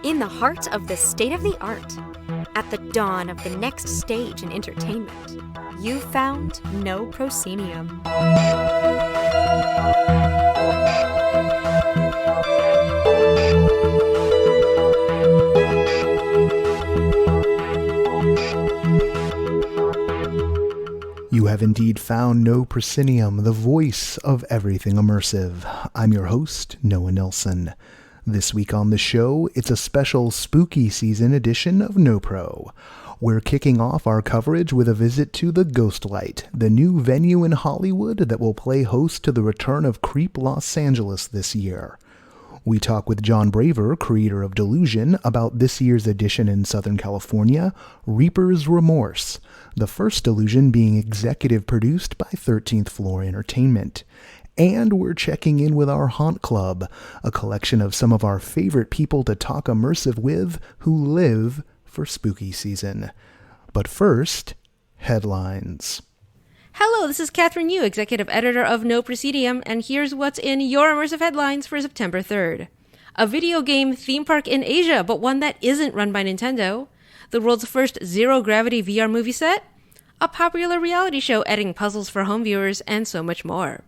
In the heart of the state-of-the-art, at the dawn of the next stage in entertainment, you found No Proscenium. You have indeed found No Proscenium, the voice of everything immersive. I'm your host, Noah Nelson. This week on the show, it's a special spooky season edition of NoPro. We're kicking off our coverage with a visit to the Ghostlight, the new venue in Hollywood that will play host to the return of Creep Los Angeles this year. We talk with Jon Braver, creator of Delusion, about this year's edition in Southern California, Reaper's Remorse, the first Delusion being executive produced by 13th Floor Entertainment. And we're checking in with our Haunt Club, a collection of some of our favorite people to talk immersive with who live for spooky season. But first, headlines. Hello, this is Kathryn Yu, executive editor of No Proscenium, and here's what's in your immersive headlines for September 3rd. A video game theme park in Asia, but one that isn't run by Nintendo. The world's first zero-gravity VR movie set. A popular reality show adding puzzles for home viewers, and so much more.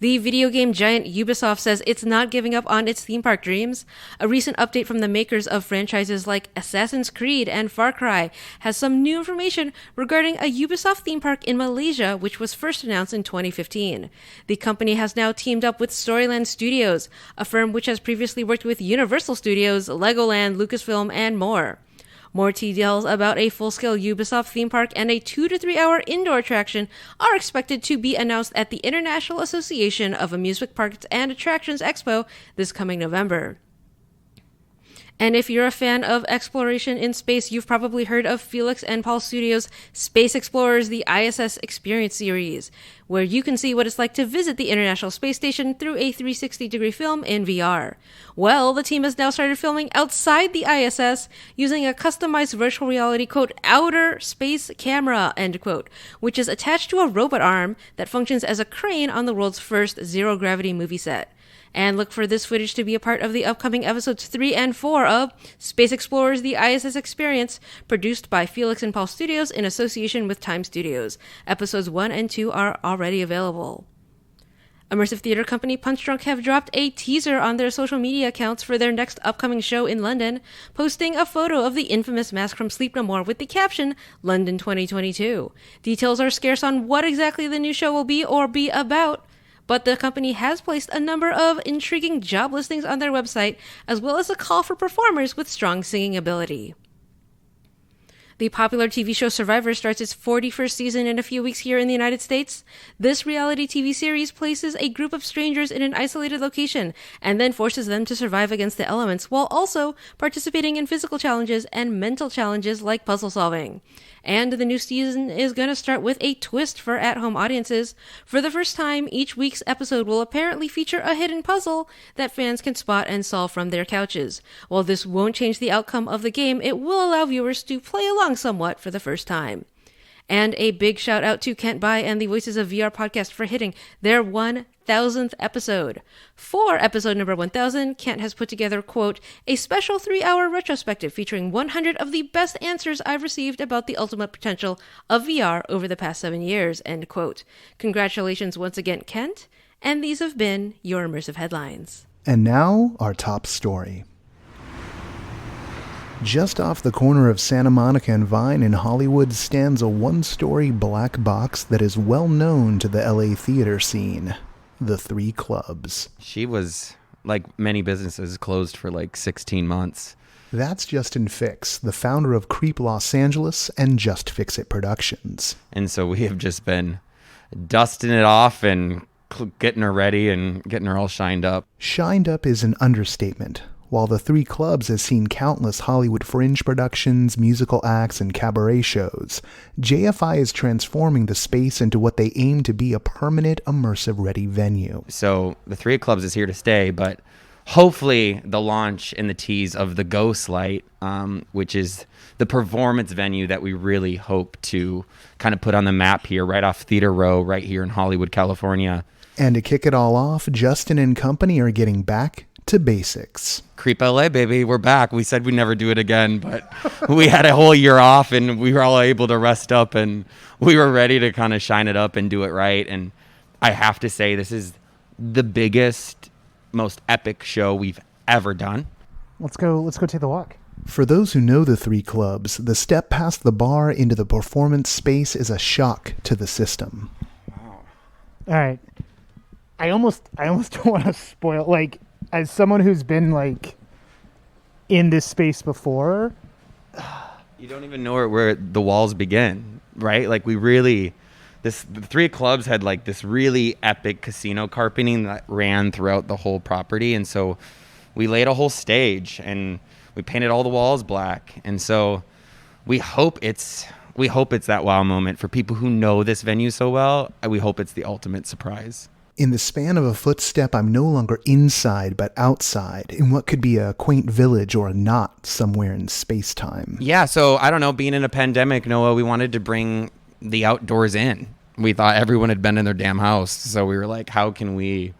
The video game giant Ubisoft says it's not giving up on its theme park dreams. A recent update from the makers of franchises like Assassin's Creed and Far Cry has some new information regarding a Ubisoft theme park in Malaysia, which was first announced in 2015. The company has now teamed up with Storyland Studios, a firm which has previously worked with Universal Studios, Legoland, Lucasfilm, and more. More details about a full-scale Ubisoft theme park and a 2 to 3 hour indoor attraction are expected to be announced at the International Association of Amusement Parks and Attractions Expo this coming November. And if you're a fan of exploration in space, you've probably heard of Felix and Paul Studios' Space Explorers, the ISS Experience series, where you can see what it's like to visit the International Space Station through a 360-degree film in VR. Well, the team has now started filming outside the ISS using a customized virtual reality, quote, outer space camera, end quote, which is attached to a robot arm that functions as a crane on the world's first zero-gravity movie set. And look for this footage to be a part of the upcoming episodes 3 and 4 of Space Explorers, the ISS Experience, produced by Felix and Paul Studios in association with Time Studios. Episodes 1 and 2 are already available. Immersive theater company Punch Drunk have dropped a teaser on their social media accounts for their next upcoming show in London, posting a photo of the infamous mask from Sleep No More with the caption, London 2022. Details are scarce on what exactly the new show will be or be about, but the company has placed a number of intriguing job listings on their website, as well as a call for performers with strong singing ability. The popular TV show Survivor starts its 41st season in a few weeks here in the United States. This reality TV series places a group of strangers in an isolated location and then forces them to survive against the elements while also participating in physical challenges and mental challenges like puzzle solving. And the new season is going to start with a twist for at-home audiences. For the first time, each week's episode will apparently feature a hidden puzzle that fans can spot and solve from their couches. While this won't change the outcome of the game, it will allow viewers to play along somewhat for the first time. And a big shout out to Kent Bai and the Voices of VR podcast for hitting their 1,000th episode. For episode number 1,000, Kent has put together, quote, a special 3-hour retrospective featuring 100 of the best answers I've received about the ultimate potential of VR over the past 7 years, end quote. Congratulations once again, Kent. And these have been your immersive headlines. And now, our top story. Just off the corner of Santa Monica and Vine in Hollywood stands a one-story black box that is well known to the LA theater scene, the Three Clubs. She was, like many businesses, closed for like 16 months. That's Justin Fix, the founder of Creep Los Angeles and Just Fix It Productions. And so we have just been dusting it off and getting her ready and getting her all shined up. Shined up is an understatement. While the Three Clubs has seen countless Hollywood fringe productions, musical acts, and cabaret shows, JFI is transforming the space into what they aim to be a permanent, immersive-ready venue. So the Three Clubs is here to stay, but hopefully the launch and the tease of the Ghostlight, which is the performance venue that we really hope to kind of put on the map here, right off Theater Row, right here in Hollywood, California. And to kick it all off, Justin and company are getting back to basics. Creep LA, baby. We're back. We said we'd never do it again, but we had a whole year off and we were all able to rest up and we were ready to kind of shine it up and do it right. And I have to say, this is the biggest, most epic show we've ever done. Let's go take the walk. For those who know the three clubs, the step past the bar into the performance space is a shock to the system. All right. I almost don't want to spoil, like, as someone who's been, like, in this space before. You don't even know where the walls begin, right? Like, the three clubs had, like, this really epic casino carpeting that ran throughout the whole property. And so we laid a whole stage and we painted all the walls black. And so we hope it's that wow moment for people who know this venue so well. We hope it's the ultimate surprise. In the span of a footstep, I'm no longer inside but outside in what could be a quaint village or a knot somewhere in space-time. Yeah, so I don't know, being in a pandemic, Noah, we wanted to bring the outdoors in. We thought everyone had been in their damn house, so we were like, how can we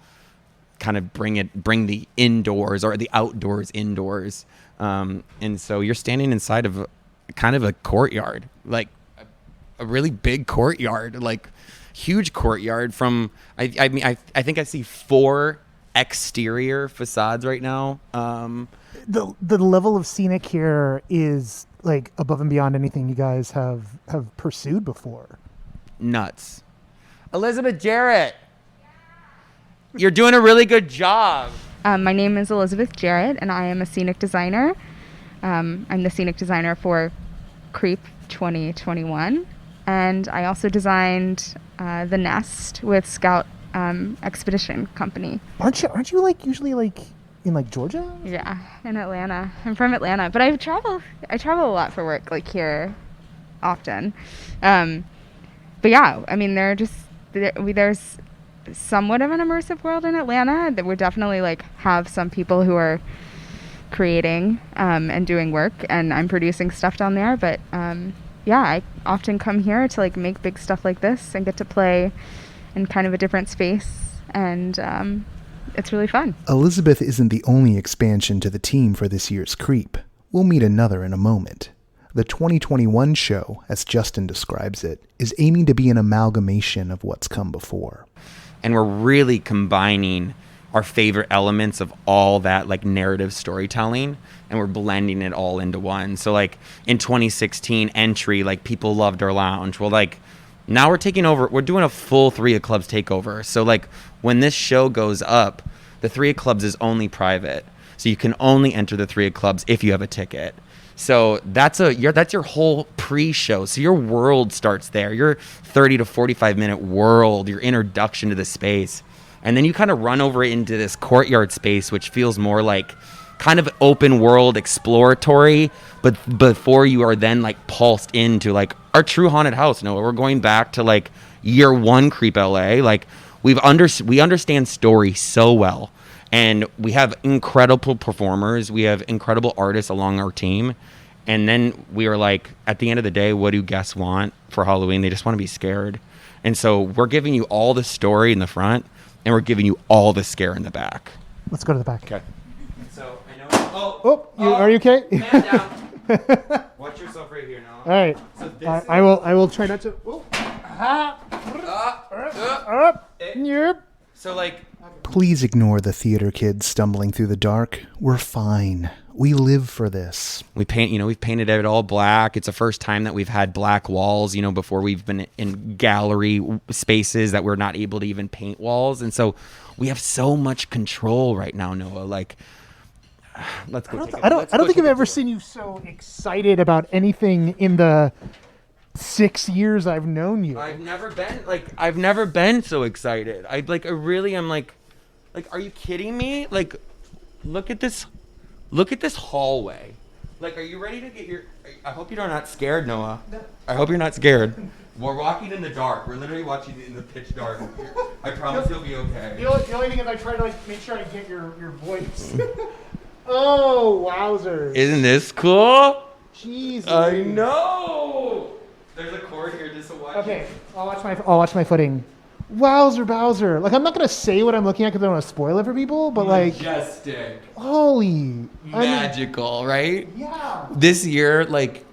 kind of bring the indoors or the outdoors indoors? And so you're standing inside of kind of a courtyard, like a really big courtyard, like huge courtyard from, I think I see 4 exterior facades right now. The level of scenic here is, like, above and beyond anything you guys have pursued before. Nuts. Elizabeth Jarrett, you're doing a really good job. My name is Elizabeth Jarrett, and I am a scenic designer. I'm the scenic designer for Creep 2021. And I also designed The Nest with Scout Expedition Company. Aren't you like usually like in like Georgia? Yeah, in Atlanta. I'm from Atlanta, but I travel a lot for work, like here often. But yeah, I mean, there's somewhat of an immersive world in Atlanta that we definitely like have some people who are creating and doing work, and I'm producing stuff down there, but yeah, I often come here to like make big stuff like this and get to play in kind of a different space, and it's really fun. Elizabeth isn't the only expansion to the team for this year's Creep. We'll meet another in a moment. The 2021 show, as Justin describes it, is aiming to be an amalgamation of what's come before. And we're really combining our favorite elements of all that like narrative storytelling, and we're blending it all into one. So like in 2016 entry, like people loved our lounge. Well, like now we're taking over, we're doing a full 3 of Clubs takeover. So like when this show goes up, the 3 of Clubs is only private. So you can only enter the 3 of Clubs if you have a ticket. So that's your whole pre-show. So your world starts there. Your 30 to 45 minute world, your introduction to the space. And then you kind of run over into this courtyard space, which feels more like kind of open world exploratory, but before you are then like pulsed into like our true haunted house. No, we're going back to like year 1 Creep LA. Like we understand story so well, and we have incredible performers. We have incredible artists along our team. And then we were like, at the end of the day, what do guests want for Halloween? They just want to be scared. And so we're giving you all the story in the front, and we're giving you all the scare in the back. Let's go to the back. Okay. So I know. Are you okay? Man down. Watch yourself right here now. All right. So I will try not to. Yep. So like. Please ignore the theater kids stumbling through the dark. We're fine. We live for this. We've painted it all black. It's the first time that we've had black walls, before we've been in gallery spaces that we're not able to even paint walls. And so we have so much control right now, Noah. Like, let's go. I don't think I've ever seen you so excited about anything in the 6 years I've known you. I've never been so excited. I really am like, are you kidding me? Like, look at this hallway. Like, are you ready to get I hope you're not scared, Noah. I hope you're not scared. We're walking in the dark. We're literally watching in the pitch dark. I promise you'll be okay. The only thing is I try to make sure I get your voice. Oh, wowzers. Isn't this cool? Jeez. I know. There's a cord here just to watch. Okay, I'll watch my footing. Wowzer Bowser. Like, I'm not going to say what I'm looking at because I don't want to spoil it for people, but like, Majestic. holy. Magical, right? Yeah. This year, like,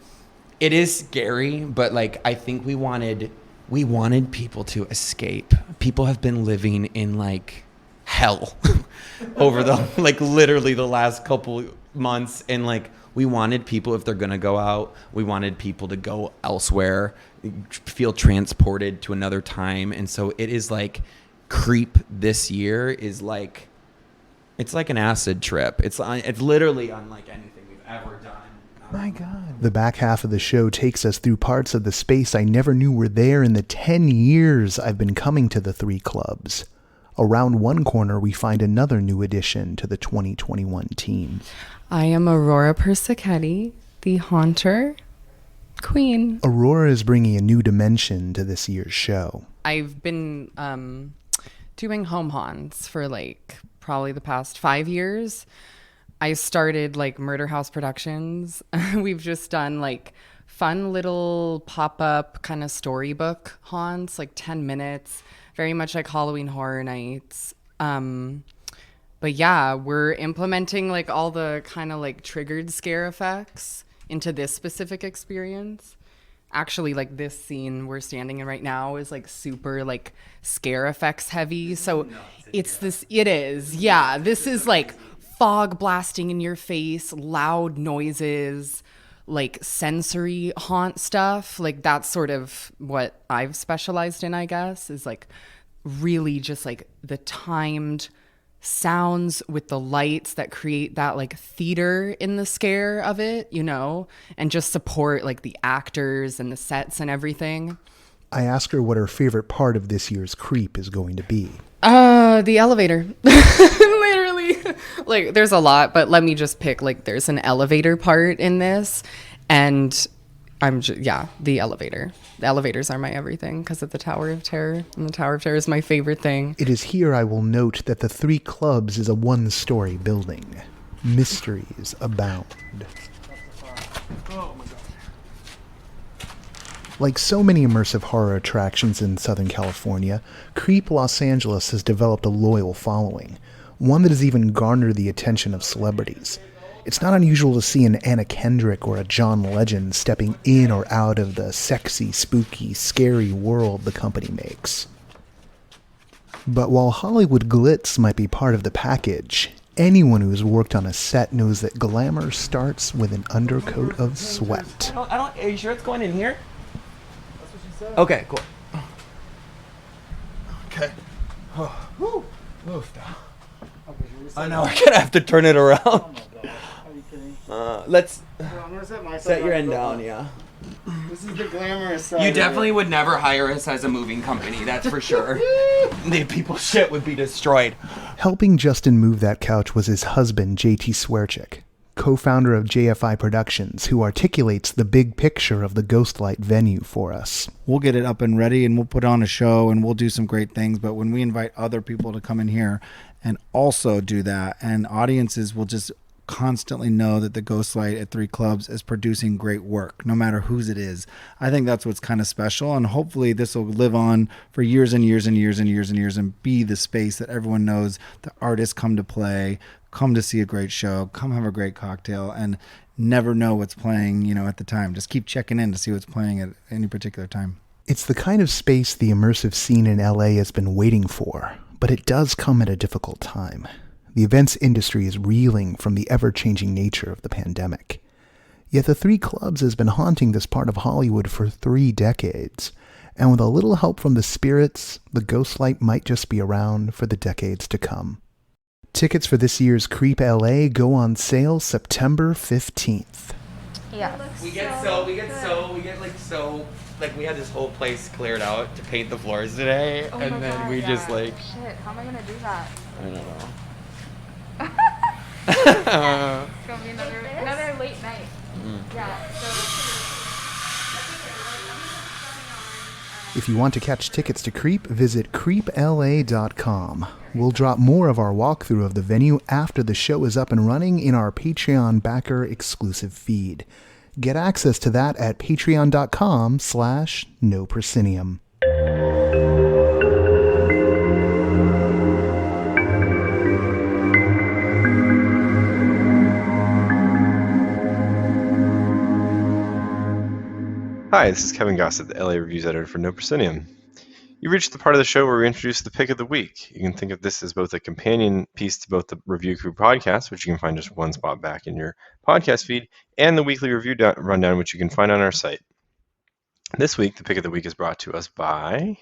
it is scary, but like, I think we wanted people to escape. People have been living in like hell over the, like, literally the last couple months. And like, we wanted people, if they're going to go out, we wanted people to go elsewhere, feel transported to another time. And so it is like, Creep this year is like, it's like an acid trip. It's literally unlike anything we've ever done. My God. The back half of the show takes us through parts of the space I never knew were there in the 10 years I've been coming to the 3 clubs. Around one corner, we find another new addition to the 2021 team. I am Aurora Persichetti, the Haunter Queen. Aurora is bringing a new dimension to this year's show. I've been doing home haunts for like probably the past 5 years. I started like Murder House Productions. We've just done like fun little pop-up kind of storybook haunts, like 10 minutes, very much like Halloween Horror Nights. But yeah, we're implementing like all the kind of like triggered scare effects into this specific experience. Actually, like this scene we're standing in right now is like super like scare effects heavy. So it is. Yeah, this is like fog blasting in your face, loud noises, like sensory haunt stuff. Like that's sort of what I've specialized in, I guess, is like really just like the timed sounds with the lights that create that like theater in the scare of it, you know, and just support like the actors and the sets and everything. I ask her what her favorite part of this year's Creep is going to be. The elevator. Literally. Like there's a lot, but let me just pick like there's an elevator part in this, and the elevator. The elevators are my everything because of the Tower of Terror, and the Tower of Terror is my favorite thing. It is here I will note that the 3 clubs is a 1-story building. Mysteries abound. Like so many immersive horror attractions in Southern California, Creep Los Angeles has developed a loyal following, one that has even garnered the attention of celebrities. It's not unusual to see an Anna Kendrick or a John Legend stepping in or out of the sexy, spooky, scary world the company makes. But while Hollywood glitz might be part of the package, anyone who's worked on a set knows that glamour starts with an undercoat of sweat. Are you sure it's going in here? That's what she said. Okay, cool. Okay. Oh. Woo. Move now. I know, I'm gonna have to turn it around. Oh my God. Are you kidding? Let's I'm gonna set myself set your end down, yeah. This is the glamorous side. You definitely would never hire us as a moving company, that's for sure. The people's shit would be destroyed. Helping Justin move that couch was his husband, JT Swearchick, co-founder of JFI Productions, who articulates the big picture of the Ghostlight venue for us. We'll get it up and ready, and we'll put on a show, and we'll do some great things. But when we invite other people to come in here and also do that, and audiences will just constantly know that the Ghostlight at 3 clubs is producing great work, no matter whose it is. I think that's what's kind of special, and hopefully this will live on for years and years and years and years and years and be the space that everyone knows the artists come to play, come to see a great show, come have a great cocktail, and never know what's playing, you know, at the time. Just keep checking in to see what's playing at any particular time. It's the kind of space the immersive scene in LA has been waiting for, but it does come at a difficult time. The events industry is reeling from the ever-changing nature of the pandemic. Yet the 3 clubs has been haunting this part of Hollywood for 3 decades, and with a little help from the spirits, the Ghostlight might just be around for the decades to come. Tickets for this year's Creep LA go on sale September 15th. Yeah. We had this whole place cleared out to paint the floors today, Oh and my then God, we yeah. just like, Shit, how am I gonna do that? I don't know. It's gonna be another late night. Yeah. If you want to catch tickets to Creep, visit creepla.com. We'll drop more of our walkthrough of the venue after the show is up and running in our Patreon backer exclusive feed. Get access to that at patreon.com/noproscenium. Hi, this is Kevin Gossett, the LA Reviews editor for No Proscenium. You reached the part of the show where we introduce the pick of the week. You can think of this as both a companion piece to both the Review Crew podcast, which you can find just one spot back in your podcast feed, and the weekly review rundown, which you can find on our site. This week, the pick of the week is brought to us by...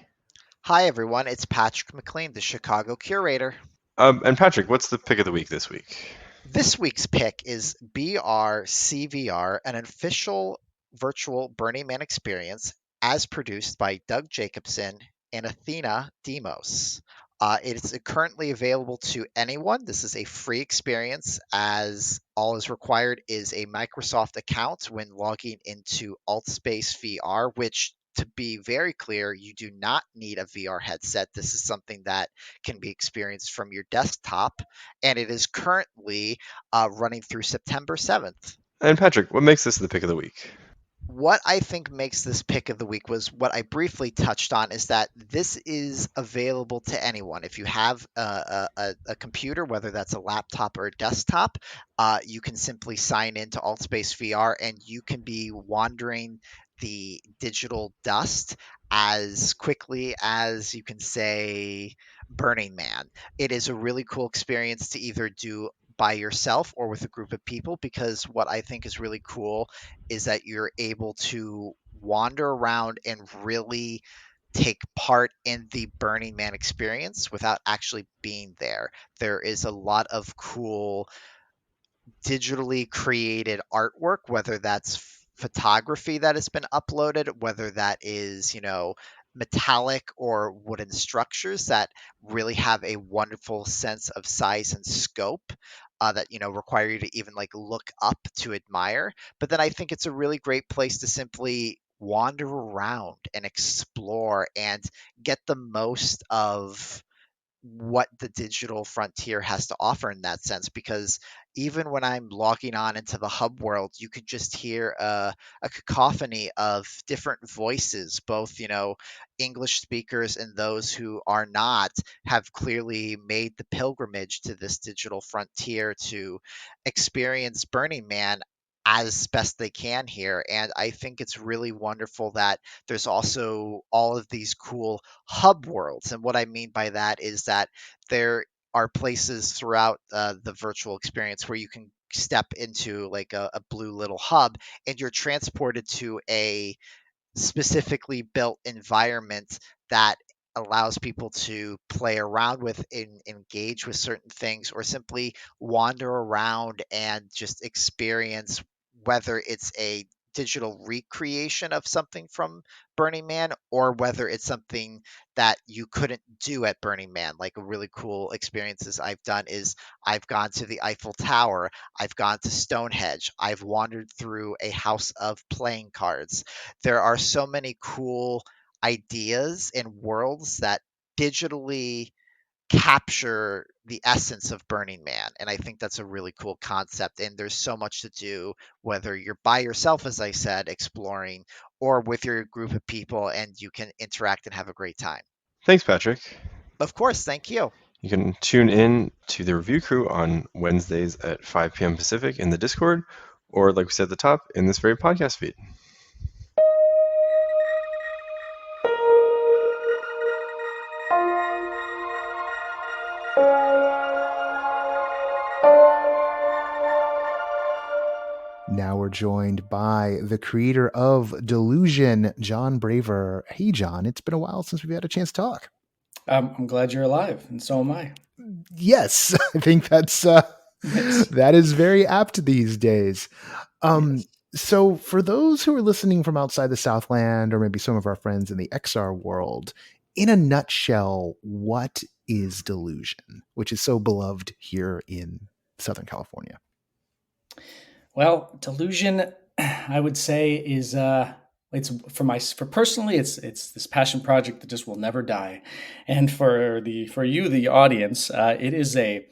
Hi, everyone. It's Patrick McLean, the Chicago curator. And Patrick, what's the pick of the week this week? This week's pick is BRCVR, an official virtual Burning Man experience as produced by Doug Jacobson and Athena Demos. It is currently available to anyone. This is a free experience, as all is required is a Microsoft account when logging into AltSpace VR, which, to be very clear, you do not need a VR headset. This is something that can be experienced from your desktop, and it is currently running through September 7th. And Patrick, what makes this the pick of the week? What I think makes this pick of the week was what I briefly touched on, is that this is available to anyone. If you have a computer, whether that's a laptop or a desktop, you can simply sign into AltSpace VR and you can be wandering the digital dust as quickly as you can say Burning Man. It is a really cool experience to either do by yourself or with a group of people, because what I think is really cool is that you're able to wander around and really take part in the Burning Man experience without actually being there. There is a lot of cool digitally created artwork, whether that's photography that has been uploaded, whether that is, metallic or wooden structures that really have a wonderful sense of size and scope that require you to even look up to admire. But then I think it's a really great place to simply wander around and explore and get the most of what the digital frontier has to offer in that sense, because even when I'm logging on into the hub world, you could just hear a cacophony of different voices, both English speakers and those who are not, have clearly made the pilgrimage to this digital frontier to experience Burning Man as best they can here. And I think it's really wonderful that there's also all of these cool hub worlds. And what I mean by that is that there are places throughout the virtual experience where you can step into a blue little hub and you're transported to a specifically built environment that allows people to play around with and engage with certain things, or simply wander around and just experience, whether it's a digital recreation of something from Burning Man or whether it's something that you couldn't do at Burning Man. Like, a really cool experiences I've done is I've gone to the Eiffel Tower, I've gone to Stonehenge, I've wandered through a house of playing cards. There are so many cool ideas and worlds that digitally capture the essence of Burning Man. And I think that's a really cool concept. And there's so much to do, whether you're by yourself, as I said, exploring, or with your group of people, and you can interact and have a great time. Thanks, Patrick. Of course. Thank you. You can tune in to the Review Crew on Wednesdays at 5 p.m. Pacific in the Discord, or like we said at the top, in this very podcast feed. Now we're joined by the creator of Delusion, Jon Braver. Hey, Jon, it's been a while since we've had a chance to talk. I'm glad you're alive, and so am I. Yes, I think that is very apt these days. Yes. So for those who are listening from outside the Southland, or maybe some of our friends in the XR world, in a nutshell, what is Delusion, which is so beloved here in Southern California? Well, Delusion, I would say, is it's for personally, it's this passion project that just will never die, and for you, the audience, it is an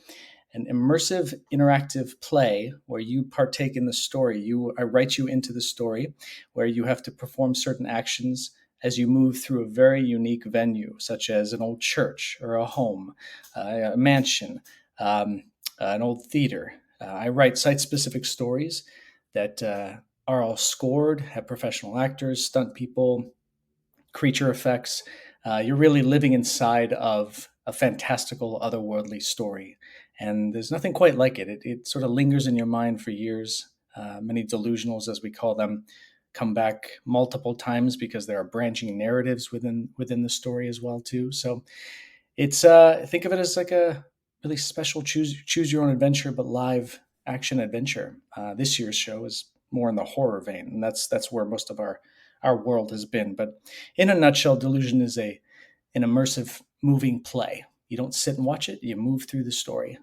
immersive, interactive play where you partake in the story. I write you into the story, where you have to perform certain actions as you move through a very unique venue, such as an old church or a home, a mansion, an old theater. I write site-specific stories that are all scored, have professional actors, stunt people, creature effects. You're really living inside of a fantastical, otherworldly story. And there's nothing quite like it. It sort of lingers in your mind for years. Many delusionals, as we call them, come back multiple times because there are branching narratives within the story as well too. So it's think of it as like a really special choose your own adventure, but live action adventure. This year's show is more in the horror vein, and that's where most of our world has been. But in a nutshell, Delusion is an immersive moving play. You don't sit and watch it, you move through the story.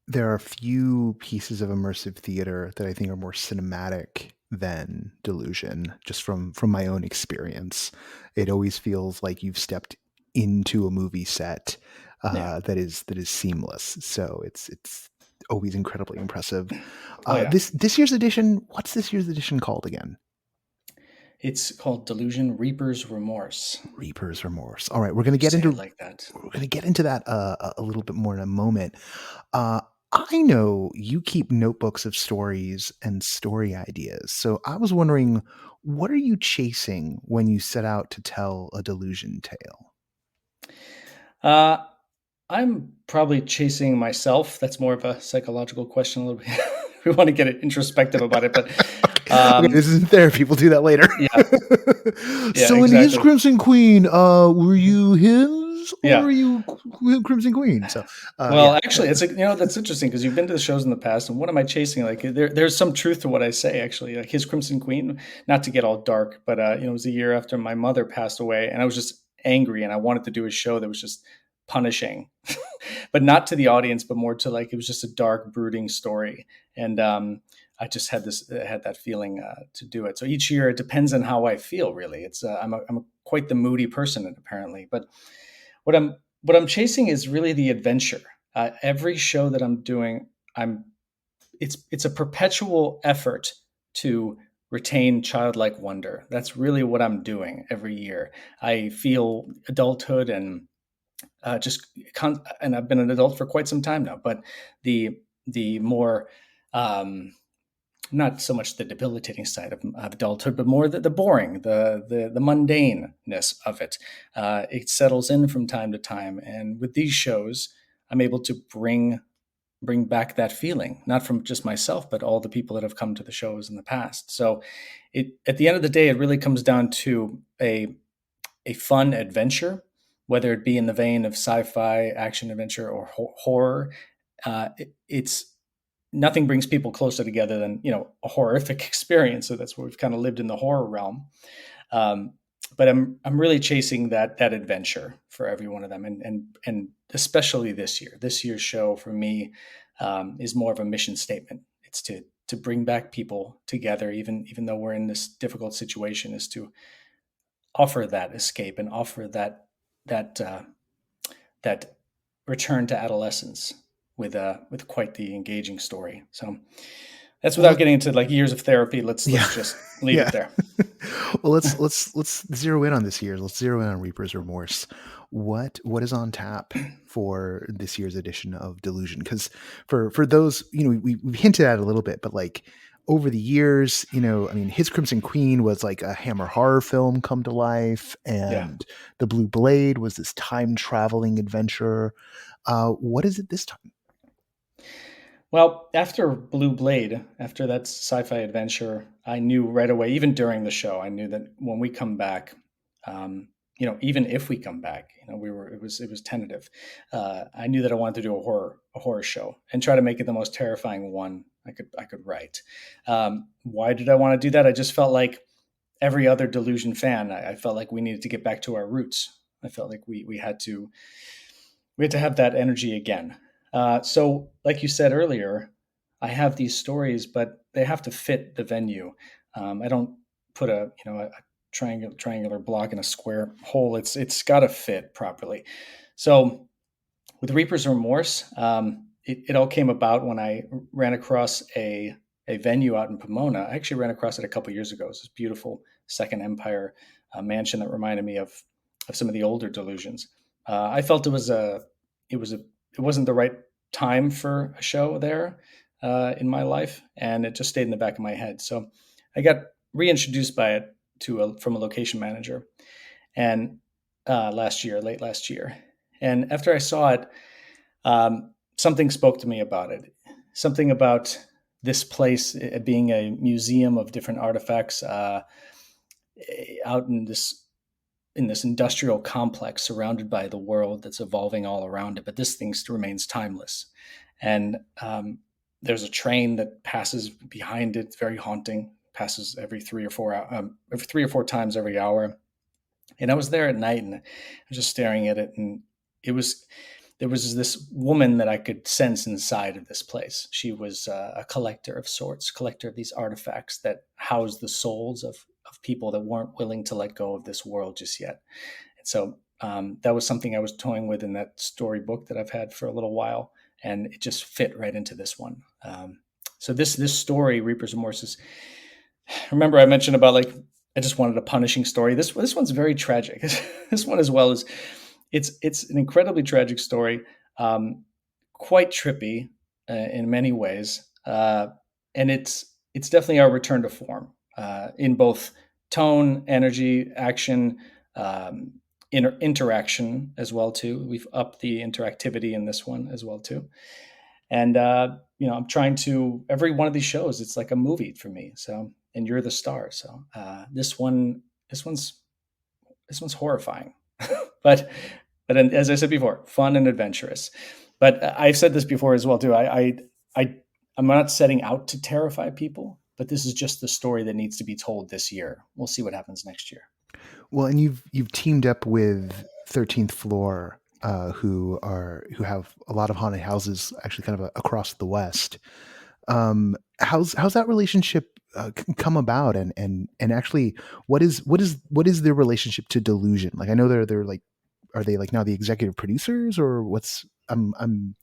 There are a few pieces of immersive theater that I think are more cinematic than Delusion, just from my own experience. It always feels like you've stepped into a movie set that is seamless. So it's always incredibly impressive. This year's edition, what's this year's edition called again? It's called Delusion Reaper's Remorse. Reaper's Remorse. All right, we're going to get into like that. We're going to get into that a little bit more in a moment. I know you keep notebooks of stories and story ideas. So I was wondering, what are you chasing when you set out to tell a Delusion tale? I'm probably chasing myself. That's more of a psychological question a little bit. We want to get introspective about it, but okay, this isn't therapy. We'll do that later. So in his Crimson Queen, were you his or were you Crimson Queen? So actually, it's that's interesting because you've been to the shows in the past, and what am I chasing? Like there's some truth to what I say. Actually, like his Crimson Queen, not to get all dark, but it was a year after my mother passed away, and I was just angry, and I wanted to do a show that was just punishing, but not to the audience, but more to like, it was just a dark, brooding story. And I just had that feeling to do it. So each year it depends on how I feel, really. It's I'm quite the moody person apparently, but what I'm chasing is really the adventure. Every show that I'm doing, it's a perpetual effort to retain childlike wonder. That's really what I'm doing every year. I feel adulthood and and I've been an adult for quite some time now, but the more, not so much the debilitating side of adulthood, but more the boring, the mundaneness of it. It settles in from time to time. And with these shows, I'm able to bring back that feeling, not from just myself, but all the people that have come to the shows in the past. So at the end of the day, it really comes down to a fun adventure, whether it be in the vein of sci-fi, action adventure, or horror. It's nothing brings people closer together than a horrific experience. So that's where we've kind of lived in the horror realm. But I'm really chasing that adventure for every one of them, and especially this year. This year's show for me is more of a mission statement. It's to bring back people together, even though we're in this difficult situation, is to offer that escape and offer that return to adolescence with quite the engaging story. So that's without getting into like years of therapy. Let's just leave it there. Well, let's zero in on this year. Let's zero in on Reaper's Remorse. What is on tap for this year's edition of Delusion? Because for those, we've hinted at it a little bit, but like over the years, his Crimson Queen was like a Hammer horror film come to life, and The Blue Blade was this time traveling adventure. What is it this time? Well, after Blue Blade, after that sci-fi adventure, I knew right away, even during the show, I knew that when we come back, even if we come back, it was tentative. I knew that I wanted to do a horror show and try to make it the most terrifying one I could write. Why did I want to do that? I just felt like every other Delusion fan, I felt like we needed to get back to our roots. I felt like we had to have that energy again. So like you said earlier, I have these stories, but they have to fit the venue. I don't put a triangular block in a square hole. It's got to fit properly. So with Reaper's Remorse, it all came about when I ran across a venue out in Pomona. I actually ran across it a couple years ago. It's this beautiful Second Empire mansion that reminded me of some of the older Delusions. I felt it wasn't the right time for a show there in my life, and it just stayed in the back of my head. So I got reintroduced by it from a location manager, and late last year. And after I saw it, something spoke to me about it. Something about this place being a museum of different artifacts out in this industrial complex surrounded by the world that's evolving all around it. But this thing still remains timeless. And there's a train that passes behind it. It's very haunting. Passes every 3 or 4 times every hour. And I was there at night, and I was just staring at it, and there was this woman that I could sense inside of this place. She was a collector of sorts, collector of these artifacts that house the souls of people that weren't willing to let go of this world just yet. And so that was something I was toying with in that storybook that I've had for a little while, and it just fit right into this one. So this story, Reaper's Remorse, is, remember I mentioned about like I just wanted a punishing story. This one's very tragic. This one as well is. It's an incredibly tragic story, quite trippy in many ways, and it's definitely our return to form in both tone, energy, action, interaction as well too. We've upped the interactivity in this one as well too, and I'm trying to, every one of these shows, it's like a movie for me. So, and you're the star. So this one's horrifying. But as I said before, fun and adventurous. But I've said this before as well too. I'm not setting out to terrify people, but this is just the story that needs to be told this year. We'll see what happens next year. Well, and you've teamed up with 13th Floor, who have a lot of haunted houses actually kind of across the West. How's that relationship come about, and actually what is their relationship to Delusion? Like, I know they're like, are they like now the executive producers, or what's, I'm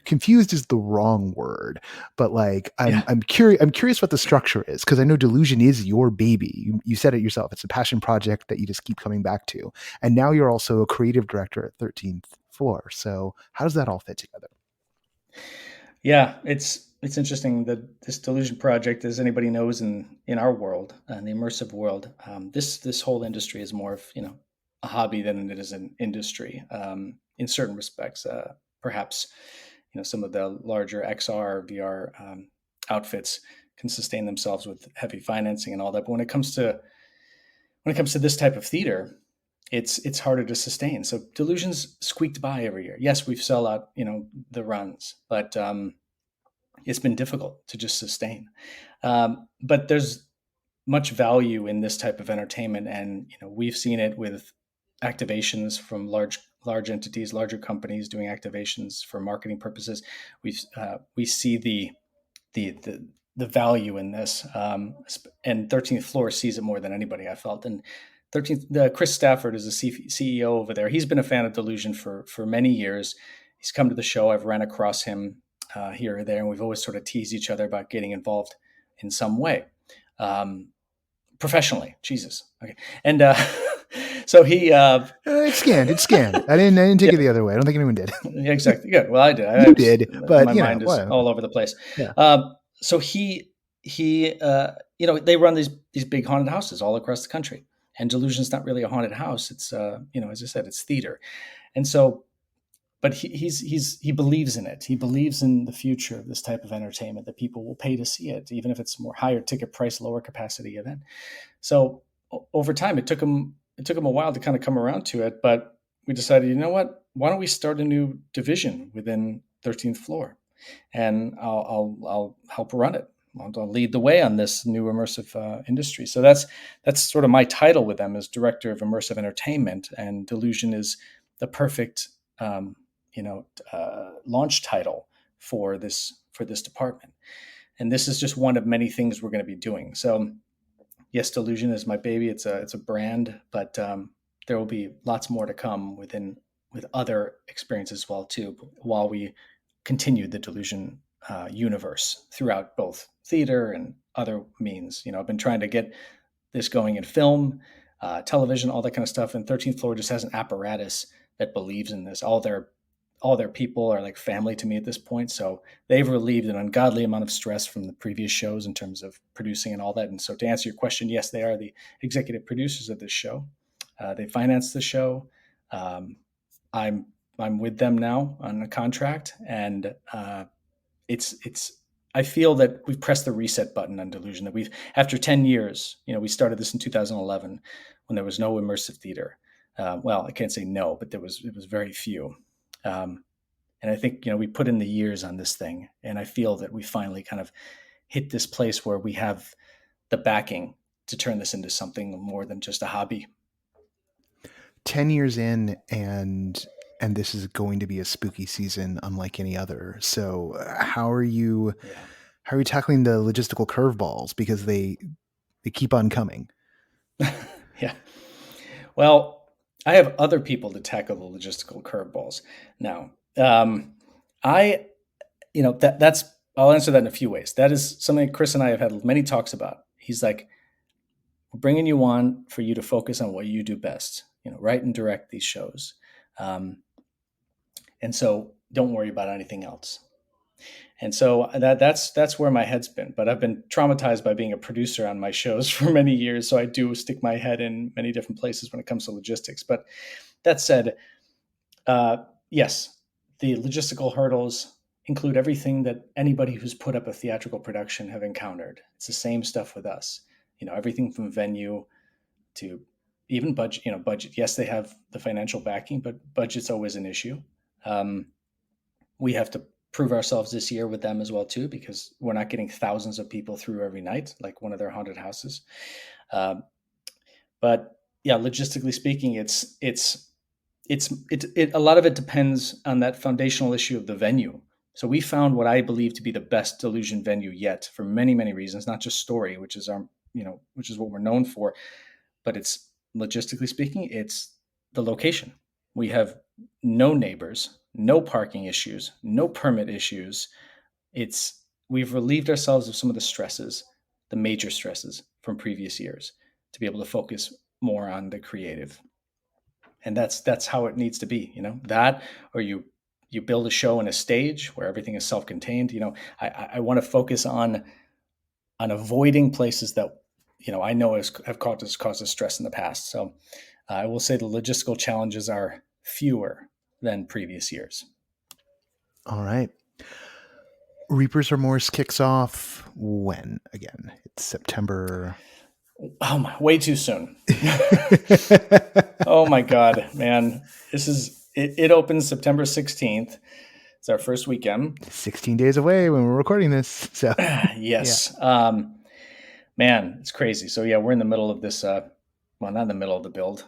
confused is the wrong word, but like I'm curious what the structure is, because I know Delusion is your baby. You said it yourself. It's a passion project that you just keep coming back to, and now you're also a creative director at 13th Floor. So how does that all fit together? Yeah, it's interesting that this Delusion project, as anybody knows in our world, in the immersive world, this whole industry is more of a hobby than it is an industry in certain respects. Perhaps some of the larger XR, VR outfits can sustain themselves with heavy financing and all that. But when it comes to this type of theater, it's harder to sustain. So Delusion's squeaked by every year. Yes, we've sell out the runs, but it's been difficult to just sustain. But there's much value in this type of entertainment, and we've seen it with activations from large entities, larger companies doing activations for marketing purposes. We see the value in this, and 13th Floor sees it more than anybody, I felt. And Chris Stafford is the CEO over there. He's been a fan of Delusion for many years. He's come to the show. I've ran across him here or there, and we've always sort of teased each other about getting involved in some way, professionally. Jesus, okay, and. So he it's scanned. I didn't take it the other way. I don't think anyone did. Yeah, exactly. Good. Well, I did. You did, but my mind is all over the place. Yeah. So he they run these big haunted houses all across the country, and Delusion's not really a haunted house. It's as I said, it's theater, and so, but he believes in it. He believes in the future of this type of entertainment, that people will pay to see it, even if it's a more higher ticket price, lower capacity event. So over time, it took him a while to kind of come around to it, but we decided, you know what? Why don't we start a new division within 13th Floor, and I'll help run it. I'll lead the way on this new immersive industry. So that's sort of my title with them, as Director of Immersive Entertainment, and Delusion is the perfect launch title for this department. And this is just one of many things we're going to be doing. So yes, Delusion is my baby. It's a brand, but there will be lots more to come with other experiences as well too, while we continue the Delusion universe throughout both theater and other means. I've been trying to get this going in film, television, all that kind of stuff. And 13th Floor just has an apparatus that believes in this. All all their people are like family to me at this point. So they've relieved an ungodly amount of stress from the previous shows in terms of producing and all that. And so to answer your question, yes, they are the executive producers of this show. They finance the show. I'm with them now on a contract, and it's. I feel that we've pressed the reset button on Delusion. That after 10 years, we started this in 2011 when there was no immersive theater. Well, I can't say no, but it was very few. And I think, we put in the years on this thing, and I feel that we finally kind of hit this place where we have the backing to turn this into something more than just a hobby. 10 years in, and this is going to be a spooky season unlike any other. So how are you tackling the logistical curveballs? Because they keep on coming. Yeah. Well, I have other people to tackle the logistical curveballs now. I'll answer that in a few ways. That is something Chris and I have had many talks about. He's like, we're bringing you on for you to focus on what you do best, write and direct these shows. And so don't worry about anything else. And so that's where my head's been. But I've been traumatized by being a producer on my shows for many years. So I do stick my head in many different places when it comes to logistics. But that said, yes, the logistical hurdles include everything that anybody who's put up a theatrical production have encountered. It's the same stuff with us. Everything from venue to even budget. Budget. Yes, they have the financial backing, but budget's always an issue. We have to prove ourselves this year with them as well too, because we're not getting thousands of people through every night like one of their haunted houses. But yeah, logistically speaking, it's a lot of it depends on that foundational issue of the venue. So we found what I believe to be the best Delusion venue yet for many, many reasons, not just story, which is which is what we're known for, but it's logistically speaking, it's the location. We have no neighbors, no parking issues, no permit issues. We've relieved ourselves of some of the stresses, the major stresses from previous years, to be able to focus more on the creative. And that's how it needs to be, that, or you build a show in a stage where everything is self-contained. I want to focus on avoiding places that, I know have caused us stress in the past. So I will say the logistical challenges are fewer than previous years. All right. Reaper's Remorse kicks off when again? It's September. Oh my, way too soon. Oh my God, man. It opens September 16th. It's our first weekend. 16 days away when we're recording this. So yes. Yeah. Man, it's crazy. So yeah, we're in the middle of this, well, not in the middle of the build.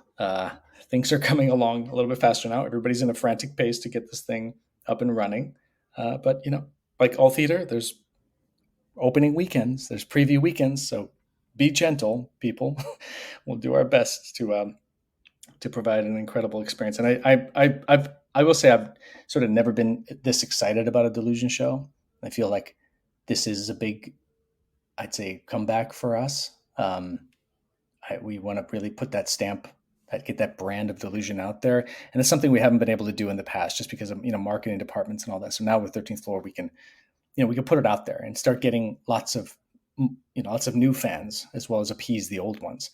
Things are coming along a little bit faster now. Everybody's in a frantic pace to get this thing up and running. But like all theater, there's opening weekends, there's preview weekends. So be gentle, people. We'll do our best to provide an incredible experience. And I will say I've sort of never been this excited about a Delusion show. I feel like this is a big, I'd say, comeback for us. We want to really put that stamp, get that brand of Delusion out there. And it's something we haven't been able to do in the past just because of, marketing departments and all that. So now with 13th Floor, we can put it out there and start getting lots of new fans as well as appease the old ones.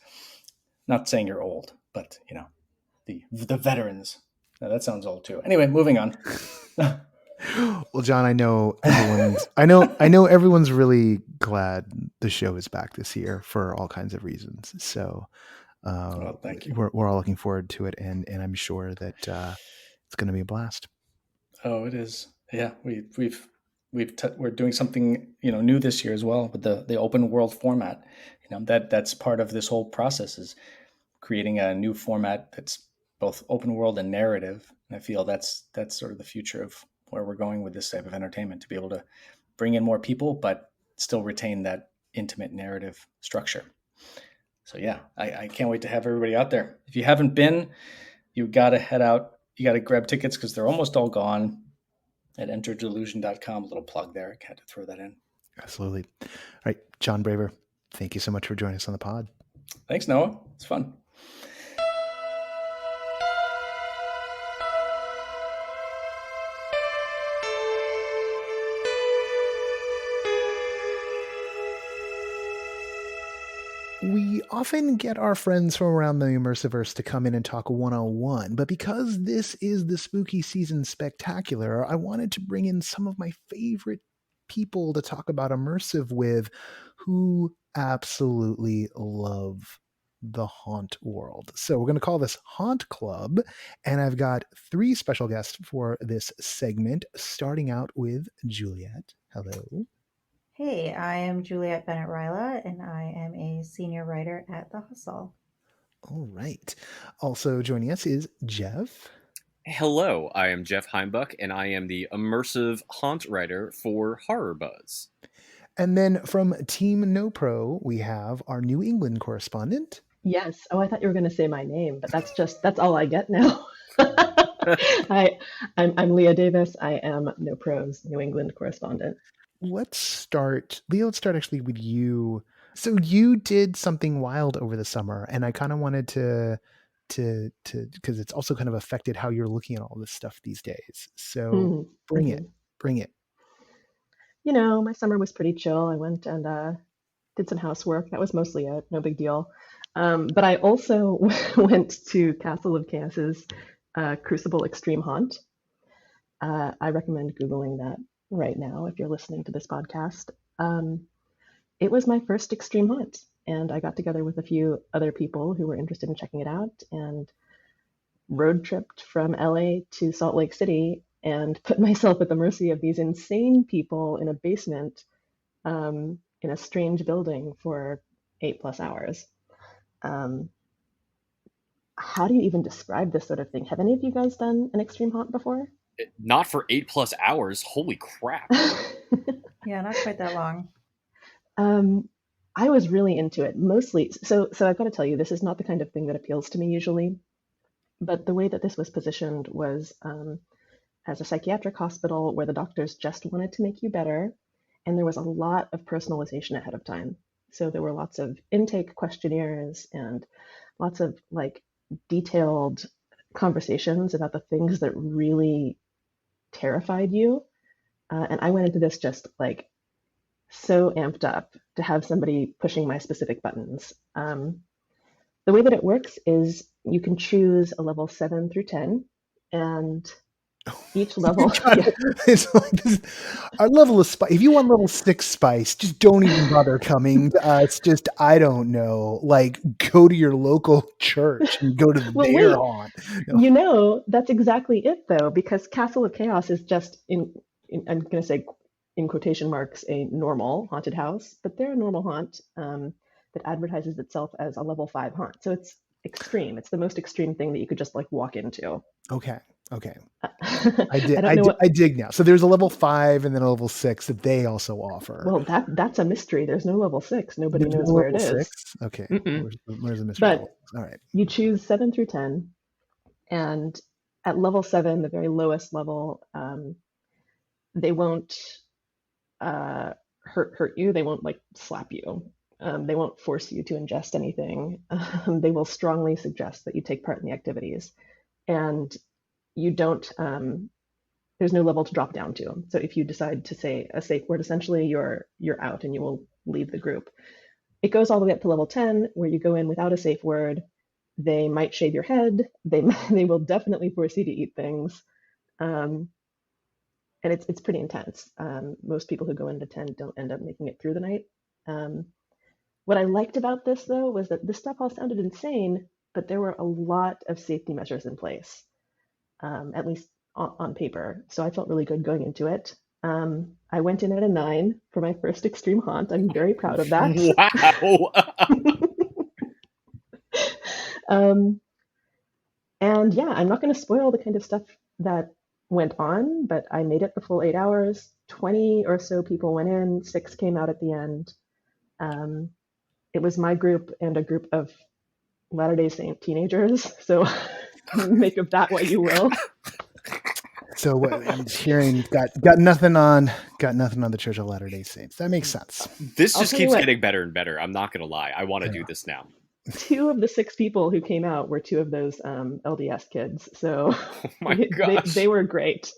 Not saying you're old, but the veterans. No, that sounds old too. Anyway, moving on. Well, John, I know everyone's really glad the show is back this year for all kinds of reasons. So, well, thank you. We're all looking forward to it, and I'm sure that it's going to be a blast. Oh, it is. Yeah, we're doing something new this year as well with the open world format. That's part of this whole process is creating a new format that's both open world and narrative. And I feel that's sort of the future of where we're going with this type of entertainment, to be able to bring in more people, but still retain that intimate narrative structure. So yeah, I can't wait to have everybody out there. If you haven't been, you got to head out. You got to grab tickets because they're almost all gone at enterdelusion.com. A little plug there. I had to throw that in. Absolutely. All right, Jon Braver, thank you so much for joining us on the pod. Thanks, Noah. It's fun. We often get our friends from around the Immersiverse to come in and talk 101, but because this is the spooky season spectacular, I wanted to bring in some of my favorite people to talk about immersive with who absolutely love the haunt world. So we're going to call this Haunt Club, and I've got 3 special guests for this segment, starting out with Juliet. Hello. Hey, I am Juliet Bennett Rylah, and I am a senior writer at The Hustle. All right. Also joining us is Jeff. Hello, I am Jeff Heimbuch, and I am the immersive haunt writer for HorrorBuzz. And then from Team NoPro, we have our New England correspondent. Yes. Oh, I thought you were going to say my name, but that's all I get now. I'm Leah Davis. I am NoPro's New England correspondent. Let's start, Leah, actually with you. So you did something wild over the summer, and I kind of wanted to because it's also kind of affected how you're looking at all this stuff these days. So bring it. You know, my summer was pretty chill. I went and did some housework. That was mostly it. No big deal. But I also went to Castle of Chaos's Crucible Extreme Haunt. I recommend Googling that right now if you're listening to this podcast. It was my first extreme haunt, and I got together with a few other people who were interested in checking it out and road tripped from LA to Salt Lake City and put myself at the mercy of these insane people in a basement in a strange building for 8+ hours. How do you even describe this sort of thing? Have any of you guys done an extreme haunt before? Not for 8+ hours. Holy crap. Yeah, not quite that long. I was really into it, mostly. So I've got to tell you, this is not the kind of thing that appeals to me usually. But the way that this was positioned was as a psychiatric hospital where the doctors just wanted to make you better. And there was a lot of personalization ahead of time. So there were lots of intake questionnaires and lots of like detailed conversations about the things that really terrified you. And I went into this just like so amped up to have somebody pushing my specific buttons. The way that it works is you can choose a level 7 through 10, and each level. It's like this, our level of spice. If you want level 6 spice, just don't even bother coming to us. Just, I don't know, like go to your local church and go to their haunt. No. You know, that's exactly it though, because Castle of Chaos is just in I'm going to say in quotation marks, a normal haunted house, but they're a normal haunt that advertises itself as a level 5 haunt. So it's extreme. It's the most extreme thing that you could just like walk into. Okay. I dig now. So there's a level 5 and then a level 6 that they also offer. Well, that's a mystery. There's no level 6. Nobody knows where it is. 6? Okay. Where's the mystery? But all right. You choose 7 through 10, and at level 7, the very lowest level, they won't hurt you. They won't like slap you. They won't force you to ingest anything. They will strongly suggest that you take part in the activities, and you don't. There's no level to drop down to. So if you decide to say a safe word, essentially you're out and you will leave the group. It goes all the way up to level 10, where you go in without a safe word. They might shave your head. They will definitely force you to eat things. And it's pretty intense. Most people who go into 10 don't end up making it through the night. What I liked about this, though, was that this stuff all sounded insane, but there were a lot of safety measures in place, at least on paper. So I felt really good going into it. I went in at a 9 for my first extreme haunt. I'm very proud of that. Wow. And yeah, I'm not going to spoil the kind of stuff that went on, but I made it the full 8 hours. 20 or so people went in, 6 came out at the end. It was my group and a group of Latter-day Saint teenagers, so make of that what you will. So what I'm hearing, got nothing on the Church of Latter-day Saints. That makes sense. This just keeps getting better and better. I'm not gonna lie. I want to do this now. 2 of the 6 people who came out were 2 of those LDS kids, so oh my gosh. They were great.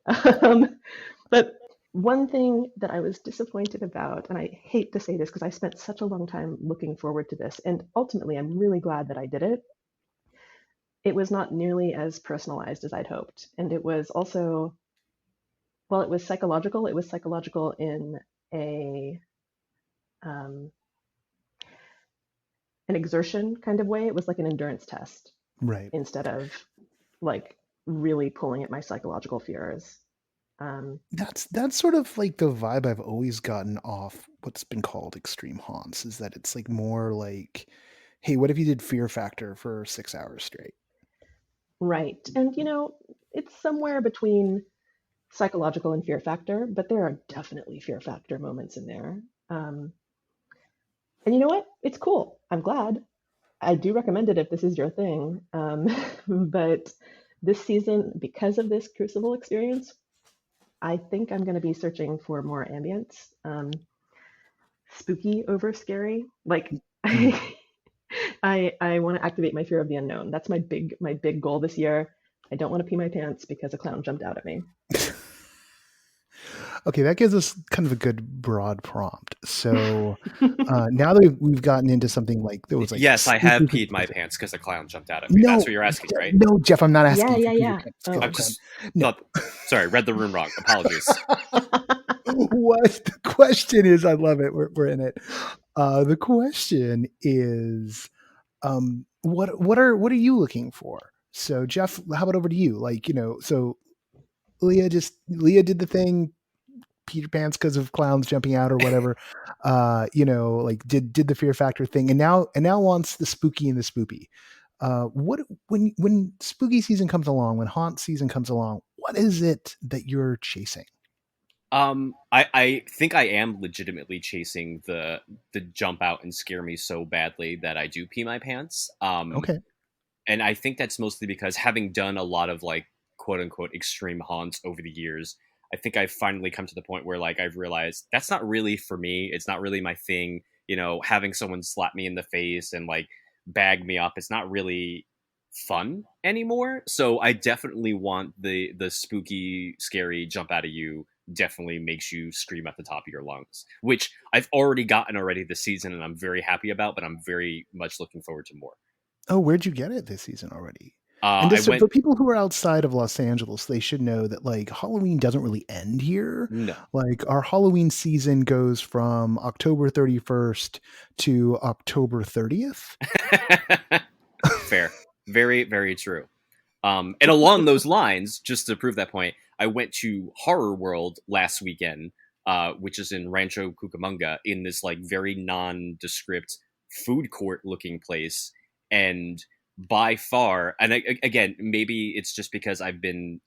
But One thing that I was disappointed about, and I hate to say this because I spent such a long time looking forward to this, and ultimately I'm really glad that I did it. It was not nearly as personalized as I'd hoped. And it was also, well, it was psychological. It was psychological in a an exertion kind of way. It was like an endurance test Right. instead of like really pulling at my psychological fears. That's sort of like the vibe I've always gotten off what's been called extreme haunts, is that it's like more like, hey, what if you did Fear Factor for 6 hours straight? Right. And it's somewhere between psychological and fear factor, but there are definitely fear factor moments in there. And you know what? It's cool. I'm glad. I do recommend it if this is your thing. But this season, because of this Crucible experience, I think I'm going to be searching for more ambience. Spooky over scary. Like I want to activate my fear of the unknown. That's my big goal this year. I don't want to pee my pants because a clown jumped out at me. Okay, that gives us kind of a good broad prompt. So now that we've gotten into something like there was like yes, I have peed my pants because a clown jumped out at me. No, That's what you're asking, right? No, Jeff, I'm not asking. Yeah. I'm just sorry, read the room wrong. Apologies. What the question is? I love it. We're in it. The question is, what are you looking for? So Jeff, how about over to you? Like, so Leah did the thing, Peter Pants because of clowns jumping out or whatever. Like did the fear factor thing, and now wants the spooky and the spoopy. What when spooky season comes along, when haunt season comes along, what is it that you're chasing? I think I am legitimately chasing the jump out and scare me so badly that I do pee my pants. Okay. And I think that's mostly because having done a lot of like quote unquote extreme haunts over the years, I think I've finally come to the point where like I've realized that's not really for me. It's not really my thing. Having someone slap me in the face and like bag me up, it's not really fun anymore. So I definitely want the spooky, scary jump out of you definitely makes you scream at the top of your lungs, which I've already gotten this season and I'm very happy about, but I'm very much looking forward to more. Oh, where'd you get it this season already? And just for people who are outside of Los Angeles, they should know that like Halloween doesn't really end here. No. Like our Halloween season goes from October 31st to October 30th. Fair. Very, very true. And along those lines, just to prove that point, I went to Horror World last weekend, which is in Rancho Cucamonga, in this like very nondescript food court looking place. And by far, and again, maybe it's just because I've been,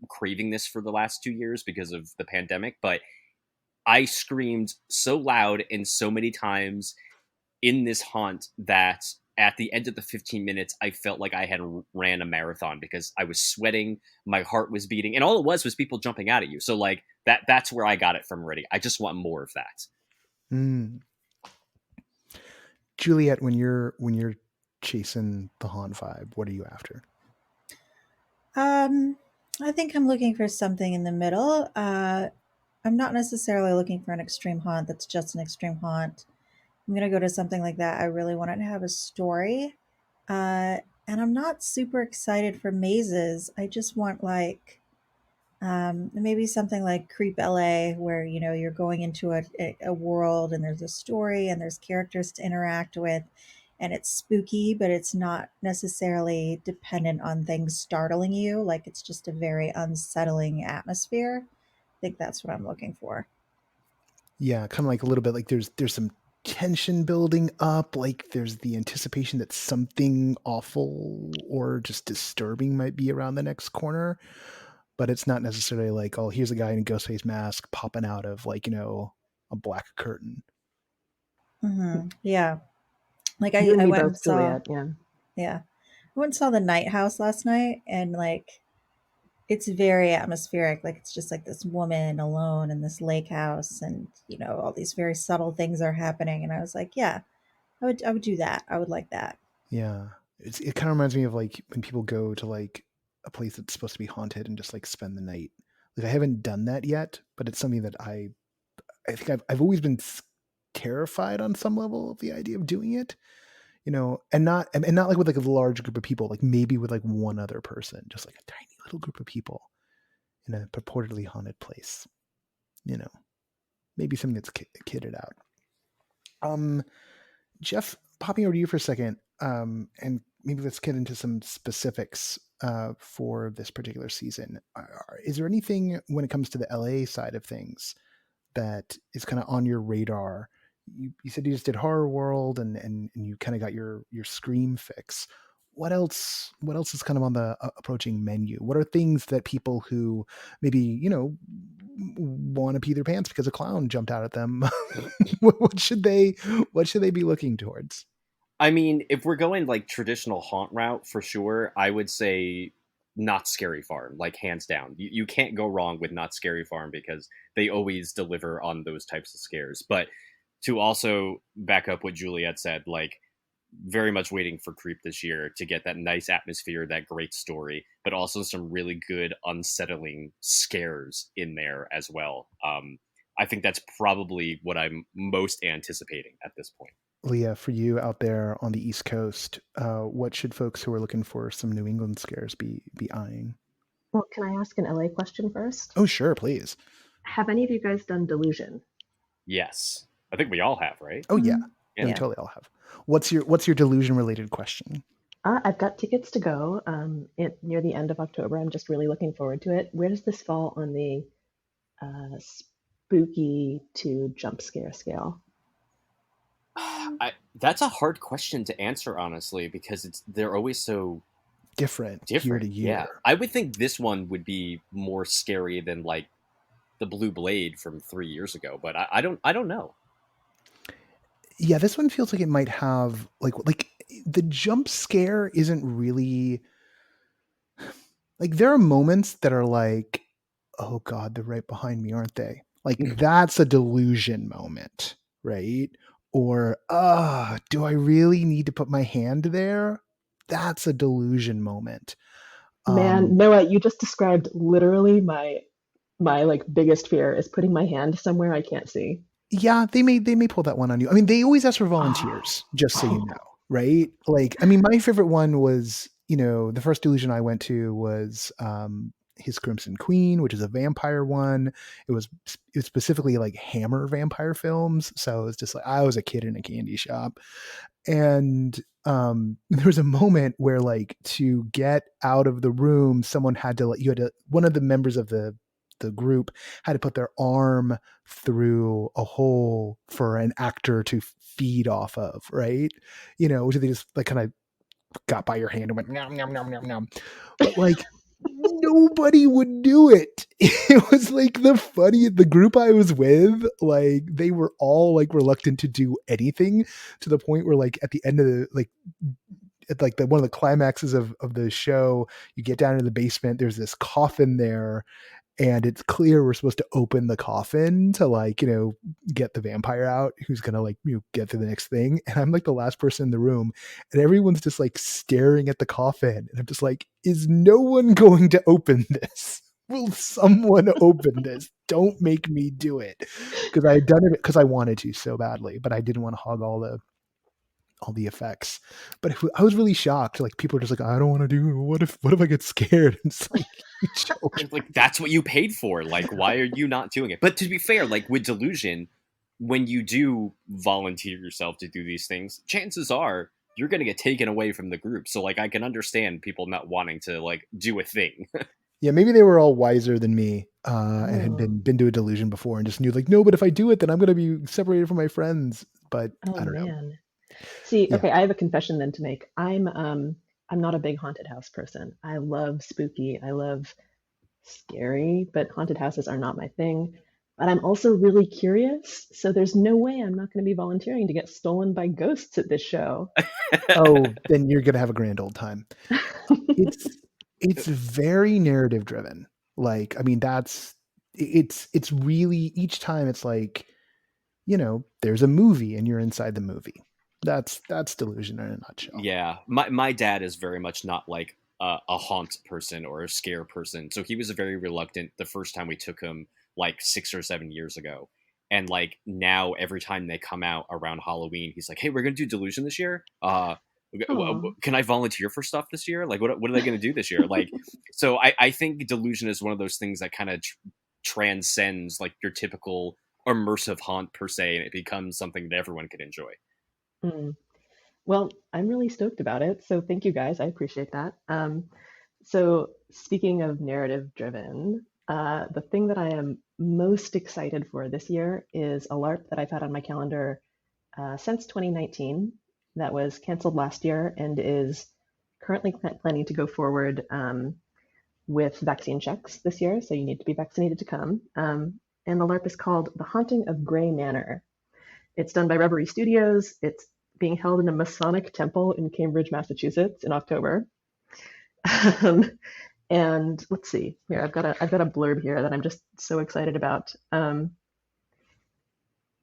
craving this for the last 2 years because of the pandemic, but I screamed so loud and so many times in this haunt that at the end of the 15 minutes, I felt like I had ran a marathon because I was sweating, my heart was beating, and all it was people jumping out at you. So like that's where I got it from already. I just want more of that. Juliet, when you're chasing the haunt vibe, what are you after? I think I'm looking for something in the middle. I'm not necessarily looking for an extreme haunt that's just an extreme haunt. I'm going to go to something like that. I really want it to have a story. And I'm not super excited for mazes. I just want like maybe something like Creep LA, where you're going into a world and there's a story and there's characters to interact with, and it's spooky, but it's not necessarily dependent on things startling you. Like it's just a very unsettling atmosphere. I think that's what I'm looking for. Yeah, kind of like a little bit like there's some tension building up, like there's the anticipation that something awful or just disturbing might be around the next corner, but it's not necessarily like, oh, here's a guy in a ghost face mask popping out of like a black curtain. Mm-hmm. Yeah, like I You and me went both, and saw Juliet. yeah, I went and saw The Night House last night, and like it's very atmospheric. Like it's just like this woman alone in this lake house, and all these very subtle things are happening, and I was like, yeah, I would do that. I would like that. Yeah, it kind of reminds me of like when people go to like a place that's supposed to be haunted and just like spend the night. Like I haven't done that yet, but it's something that I think I've always been terrified on some level of the idea of doing it, and not like with like a large group of people, like maybe with like one other person, just like a tiny little group of people in a purportedly haunted place, maybe something that's kitted out. Jeff, popping over to you for a second, and maybe let's get into some specifics for this particular season. Is there anything when it comes to the LA side of things that is kind of on your radar? You said you just did Horror World and you kind of got your Scream fix. What else is kind of on the approaching menu? What are things that people who maybe, want to pee their pants because a clown jumped out at them, what should they be looking towards? I mean, if we're going like traditional haunt route, for sure, I would say Not Scary Farm, like hands down. You can't go wrong with Not Scary Farm because they always deliver on those types of scares. But to also back up what Juliet said, like very much waiting for Creep this year to get that nice atmosphere, that great story, but also some really good unsettling scares in there as well. I think that's probably what I'm most anticipating at this point. Leah, for you out there on the East Coast, what should folks who are looking for some New England scares be eyeing? Well, can I ask an LA question first? Oh, sure, please. Have any of you guys done Delusion? Yes. I think we all have, right? Oh, yeah. We totally all have. What's your Delusion related question? I've got tickets to go near the end of October. I'm just really looking forward to it. Where does this fall on the spooky to jump scare scale? That's a hard question to answer, honestly, because they're always so different year to year. Yeah, I would think this one would be more scary than like the Blue Blade from 3 years ago, but I don't know. Yeah, this one feels like it might have like the jump scare isn't really like, there are moments that are like, oh God, they're right behind me, aren't they? Like that's a Delusion moment, right? Or, do I really need to put my hand there? That's a Delusion moment. Man, Noah, you just described literally my like biggest fear is putting my hand somewhere I can't see. Yeah, they may pull that one on you. I mean, they always ask for volunteers, just so you know, right? Like, I mean, my favorite one was, the first Delusion I went to was His Crimson Queen, which is a vampire one. It was specifically like Hammer vampire films, so it was just like I was a kid in a candy shop, and there was a moment where, like, to get out of the room, someone had to one of the members of the group had to put their arm through a hole for an actor to feed off of, right? Which they just like kind of got by your hand and went nom nom nom nom nom. But like nobody would do it. It was like the group I was with, like they were all like reluctant to do anything, to the point where like at the end of the one of the climaxes of the show, you get down to the basement, there's this coffin there, and it's clear we're supposed to open the coffin to get the vampire out who's gonna get to the next thing. And I'm like the last person in the room, and everyone's just like staring at the coffin, and I'm just like, is no one going to open this? Will someone open this? Don't make me do it, because I had done it because I wanted to so badly, but I didn't want to hog all the effects. But I was really shocked. Like, people are just like, I don't want to do it. What if I get scared? And it's like that's what you paid for. Like, why are you not doing it? But to be fair, like with Delusion, when you do volunteer yourself to do these things, chances are you're going to get taken away from the group. So like, I can understand people not wanting to like do a thing. Yeah, maybe they were all wiser than me and had been to a Delusion before and just knew like, no, but if I do it, then I'm going to be separated from my friends. But I don't know. See, okay, I have a confession then to make. I'm not a big haunted house person. I love spooky. I love scary, but haunted houses are not my thing. But I'm also really curious, so there's no way I'm not going to be volunteering to get stolen by ghosts at this show. Oh, then you're going to have a grand old time. It's very narrative driven. Like, I mean, it's really, each time it's like, there's a movie and you're inside the movie. That's Delusion in a nutshell. Yeah, my dad is very much not like a haunt person or a scare person. So he was very reluctant the first time we took him like 6 or 7 years ago. And like now every time they come out around Halloween, he's like, "Hey, we're going to do Delusion this year. Aw. Can I volunteer for stuff this year? Like, what are they going to do this year?" Like, so I think Delusion is one of those things that kind of transcends like your typical immersive haunt per se, and it becomes something that everyone can enjoy. Mm. Well, I'm really stoked about it. So thank you guys. I appreciate that. So speaking of narrative driven, the thing that I am most excited for this year is a LARP that I've had on my calendar since 2019 that was canceled last year and is currently planning to go forward with vaccine checks this year. So you need to be vaccinated to come. And the LARP is called The Haunting of Grey Manor. It's done by Reverie Studios. It's being held in a Masonic temple in Cambridge, Massachusetts in October. And let's see here. I've got a blurb here that I'm just so excited about.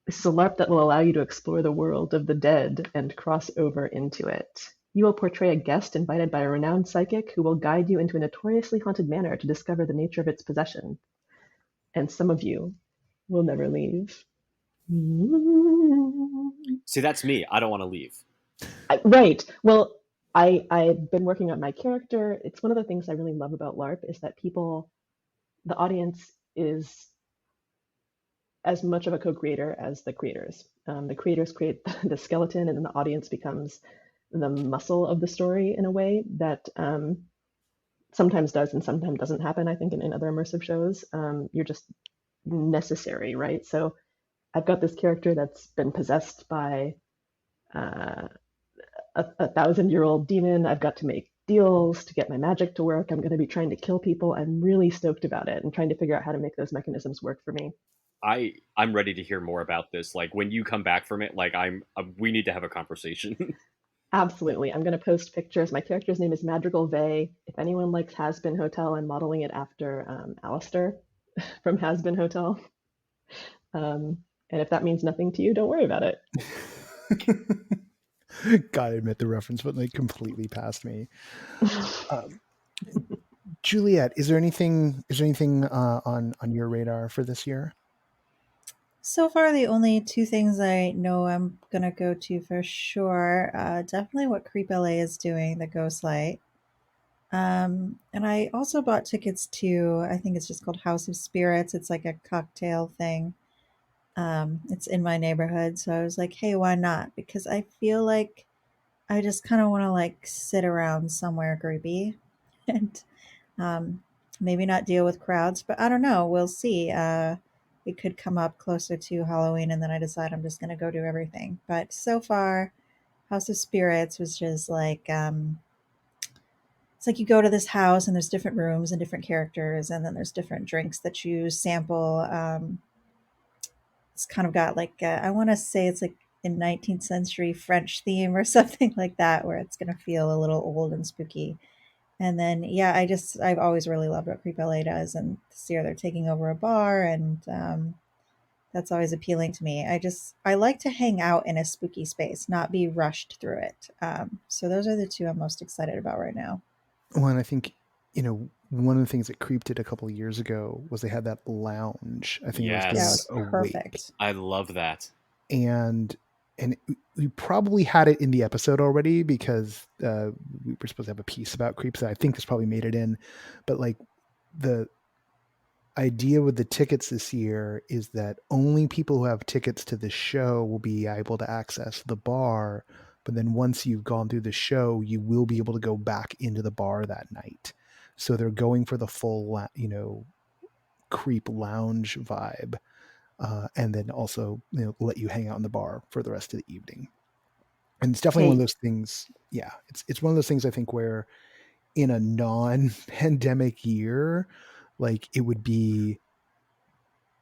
This is a LARP that will allow you to explore the world of the dead and cross over into it. You will portray a guest invited by a renowned psychic who will guide you into a notoriously haunted manor to discover the nature of its possession. And some of you will never leave. See, that's me. I don't want to leave. Right. Well, I've been working on my character. It's one of the things I really love about LARP is that the audience is as much of a co-creator as the creators. The creators create the skeleton, and then the audience becomes the muscle of the story in a way that sometimes does and sometimes doesn't happen, I think, in other immersive shows. You're just necessary, right? So I've got this character that's been possessed by a 1,000-year-old demon. I've got to make deals to get my magic to work. I'm going to be trying to kill people. I'm really stoked about it and trying to figure out how to make those mechanisms work for me. I'm ready to hear more about this. Like when you come back from it, like we need to have a conversation. Absolutely. I'm going to post pictures. My character's name is Madrigal Vey. If anyone likes Has Been Hotel, I'm modeling it after Alistair from Has Been Hotel. And if that means nothing to you, don't worry about it. Gotta admit the reference went like completely past me. Juliet, is there anything on your radar for this year? So far, the only two things I know I'm gonna go to for sure, definitely what Creep LA is doing, the Ghost Light. And I also bought tickets to, I think it's just called House of Spirits. It's like a cocktail thing. It's in my neighborhood, so I was like, hey, why not? Because I feel like I just kind of want to like sit around somewhere creepy and maybe not deal with crowds, but I don't know. We'll see. It could come up closer to Halloween, and then I decide I'm just going to go do everything. But so far, House of Spirits was just like, it's like you go to this house and there's different rooms and different characters, and then there's different drinks that you sample. It's kind of got like, I want to say it's like in 19th century French theme or something like that, where it's going to feel a little old and spooky. And then, yeah, I've always really loved what Creep LA does. And this year they're taking over a bar, and that's always appealing to me. I like to hang out in a spooky space, not be rushed through it. So those are the two I'm most excited about right now. Well, and I think, one of the things that Creep did a couple of years ago was they had that lounge. I think it was perfect. I love that. And we probably had it in the episode already because we were supposed to have a piece about Creep, so I think this probably made it in. But like the idea with the tickets this year is that only people who have tickets to the show will be able to access the bar. But then once you've gone through the show, you will be able to go back into the bar that night. So they're going for the full, Creep lounge vibe. And then also, let you hang out in the bar for the rest of the evening. And it's definitely one of those things. Yeah, it's one of those things I think where in a non-pandemic year, like it would be,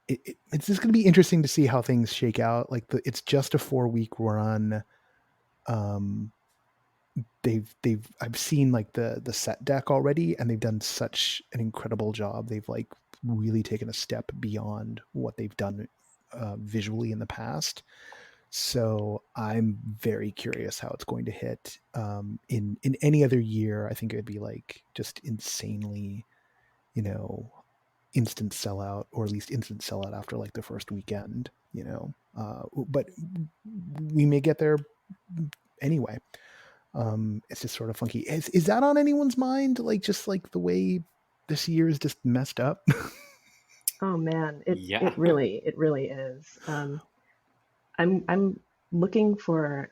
it's just going to be interesting to see how things shake out. Like it's just a 4-week run. I've seen like the set deck already, and they've done such an incredible job. They've like really taken a step beyond what they've done visually in the past. So I'm very curious how it's going to hit. In any other year, I think it would be like just insanely, instant sellout, or at least instant sellout after like the first weekend. But we may get there anyway. It's just sort of funky. Is that on anyone's mind? Like just like the way this year is just messed up. Oh man, it Yeah. it really is. I'm looking for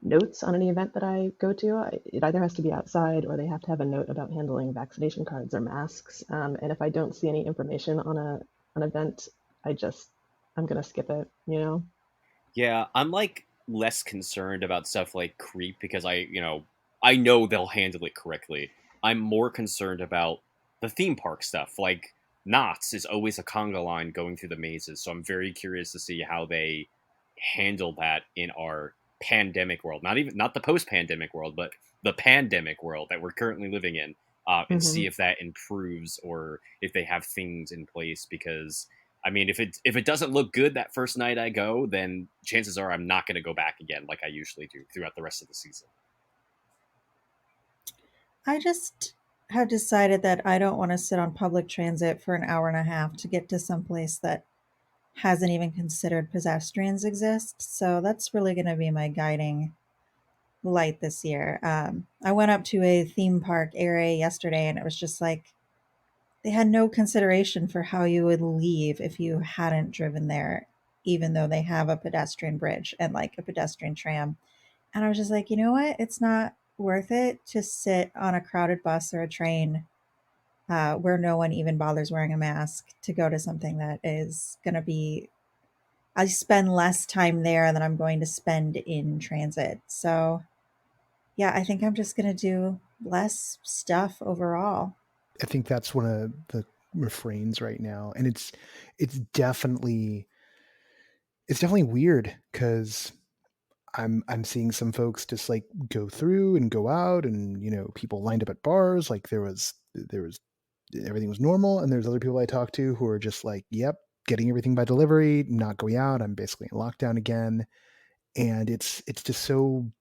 notes on any event that I go to. It either has to be outside or they have to have a note about handling vaccination cards or masks. And if I don't see any information on an event, I'm gonna skip it. Yeah, I'm like less concerned about stuff like creep because I know they'll handle it correctly. I'm more concerned about the theme park stuff. Like Knott's is always a conga line going through the mazes, so I'm very curious to see how they handle that in our pandemic world. Not the post-pandemic world, but the pandemic world that we're currently living in, and see if that improves or if they have things in place. Because I mean, if it doesn't look good that first night I go, then chances are I'm not going to go back again like I usually do throughout the rest of the season. I just have decided that I don't want to sit on public transit for an hour and a half to get to someplace that hasn't even considered pedestrians exist. So that's really going to be my guiding light this year. I went up to a theme park area yesterday and it was just like they had no consideration for how you would leave if you hadn't driven there, even though they have a pedestrian bridge and like a pedestrian tram. And I was just like, you know what? It's not worth it to sit on a crowded bus or a train where no one even bothers wearing a mask to go to something that is going to be, I spend less time there than I'm going to spend in transit. So, yeah, I think I'm just going to do less stuff overall. I think that's one of the refrains right now, and it's definitely weird because I'm seeing some folks just like go through and go out, and people lined up at bars like there was everything was normal, and there's other people I talk to who are just like, yep, getting everything by delivery, not going out. I'm basically in lockdown again, and it's so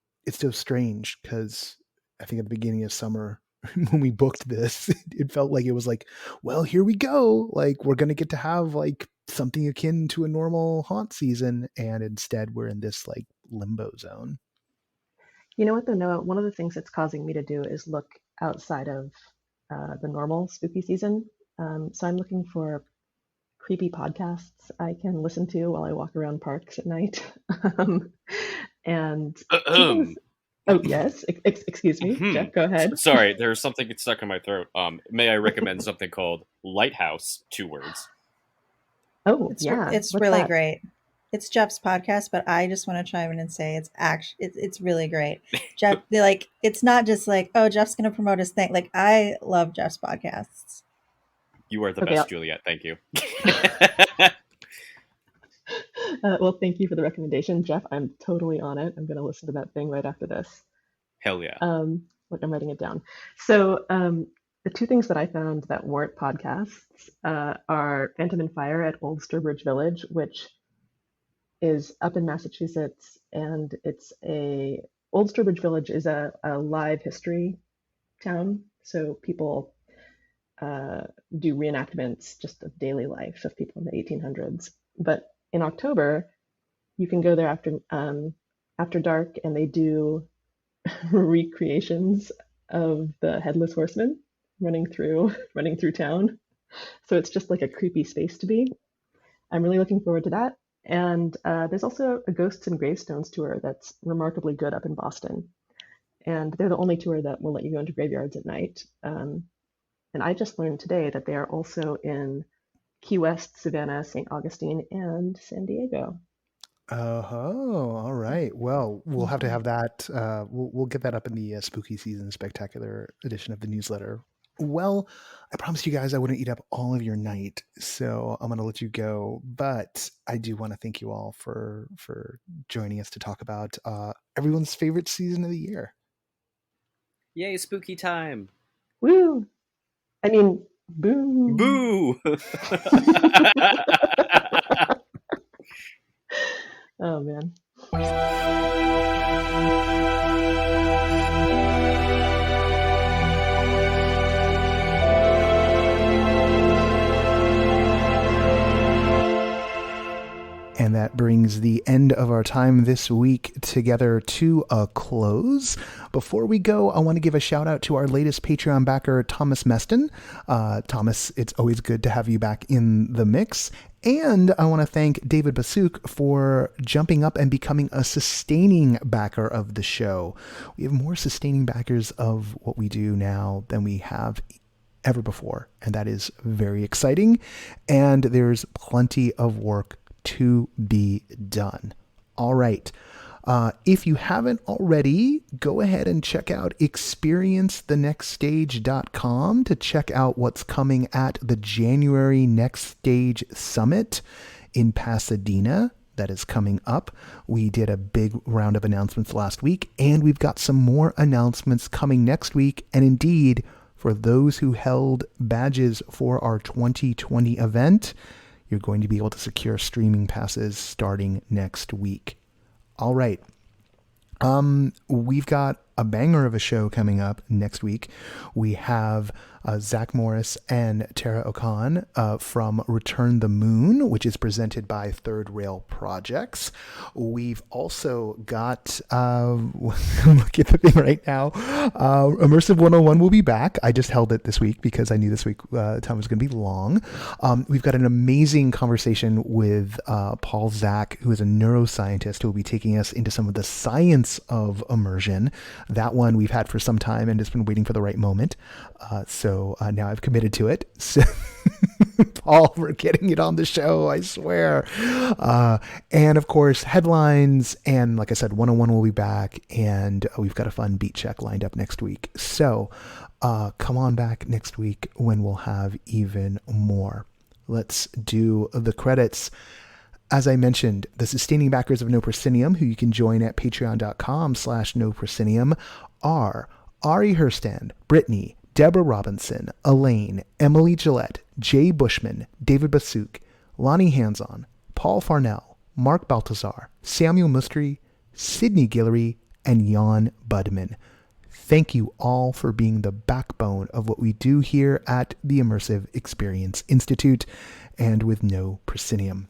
strange because I think at the beginning of summer when we booked this, it felt like it was like, well, here we go. Like we're going to get to have like something akin to a normal haunt season. And instead we're in this like limbo zone. You know what though, Noah? One of the things that's causing me to do is look outside of the normal spooky season. So I'm looking for creepy podcasts I can listen to while I walk around parks at night. And two things. Oh, yes. Excuse me. Jeff, go ahead. Sorry, there's something that's stuck in my throat. May I recommend something called Lighthouse, 2 words. Oh, it's yeah. It's What's really that? great. It's Jeff's podcast, but I just want to chime in and say it's really great. Jeff, like, it's not just like, oh, Jeff's going to promote his thing. Like, I love Jeff's podcasts. You are the Okay, best, Juliet. Thank you. Well, thank you for the recommendation, Jeff. I'm totally on it. I'm going to listen to that thing right after this. Hell yeah. Look, I'm writing it down. So the two things that I found that weren't podcasts are Phantom and Fire at Old Sturbridge Village, which is up in Massachusetts, and Old Sturbridge Village is a live history town. So people do reenactments just of daily life of people in the 1800s. But in October, you can go there after dark, and they do recreations of the Headless Horseman running through town. So it's just like a creepy space to be. I'm really looking forward to that. And there's also a Ghosts and Gravestones tour that's remarkably good up in Boston. And they're the only tour that will let you go into graveyards at night. And I just learned today that they are also in Key West, Savannah, St. Augustine, and San Diego. Oh, all right. Well, we'll have to have that. We'll get that up in the Spooky Season Spectacular edition of the newsletter. Well, I promised you guys I wouldn't eat up all of your night, so I'm going to let you go. But I do want to thank you all for joining us to talk about everyone's favorite season of the year. Yay, spooky time. Woo! I mean, boo! Boo! Oh man. And that brings the end of our time this week together to a close. Before we go, I want to give a shout out to our latest Patreon backer, Thomas Meston. Thomas, it's always good to have you back in the mix. And I want to thank David Basuk for jumping up and becoming a sustaining backer of the show. We have more sustaining backers of what we do now than we have ever before. And that is very exciting. And there's plenty of work to be done. All right. If you haven't already, go ahead and check out experiencethenextstage.com to check out what's coming at the January Next Stage Summit in Pasadena. That is coming up. We did a big round of announcements last week, and we've got some more announcements coming next week. And indeed, for those who held badges for our 2020 event, you're going to be able to secure streaming passes starting next week. All right. We've got a banger of a show coming up next week. We have Zach Morris and Tara Okan from Return the Moon, which is presented by Third Rail Projects. We've also got, I'm looking at the thing right now, Immersive 101 will be back. I just held it this week because I knew this week time was going to be long. We've got an amazing conversation with Paul Zach, who is a neuroscientist who will be taking us into some of the science of immersion. That one we've had for some time and just been waiting for the right moment. So now I've committed to it. So Paul, for getting it on the show, I swear. And of course, headlines. And like I said, 101 will be back. And we've got a fun beat check lined up next week. So come on back next week when we'll have even more. Let's do the credits. As I mentioned, the sustaining backers of No Proscenium, who you can join at patreon.com/NoProscenium, are Ari Herstand, Brittany, Deborah Robinson, Elaine, Emily Gillette, Jay Bushman, David Basuk, Lonnie Hanson, Paul Farnell, Mark Baltazar, Samuel Mustry, Sydney Guillory, and Jan Budman. Thank you all for being the backbone of what we do here at the Immersive Experience Institute and with No Proscenium.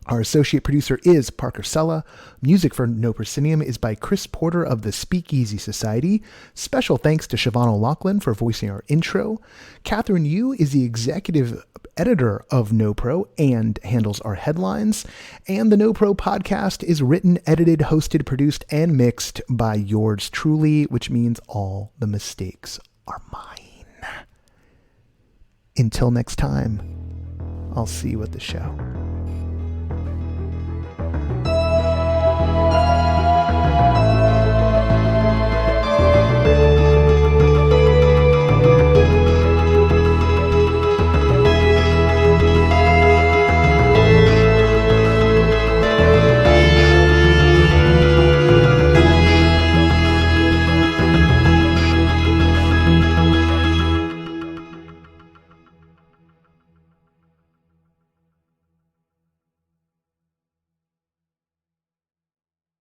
Our associate producer is Parker Sella. Music for No Proscenium is by Chris Porter of the Speakeasy Society. Special thanks to Siobhan O'Loughlin for voicing our intro. Kathryn Yu is the executive editor of NoPro and handles our headlines. And the NoPro podcast is written, edited, hosted, produced, and mixed by yours truly, which means all the mistakes are mine. Until next time, I'll see you at the show.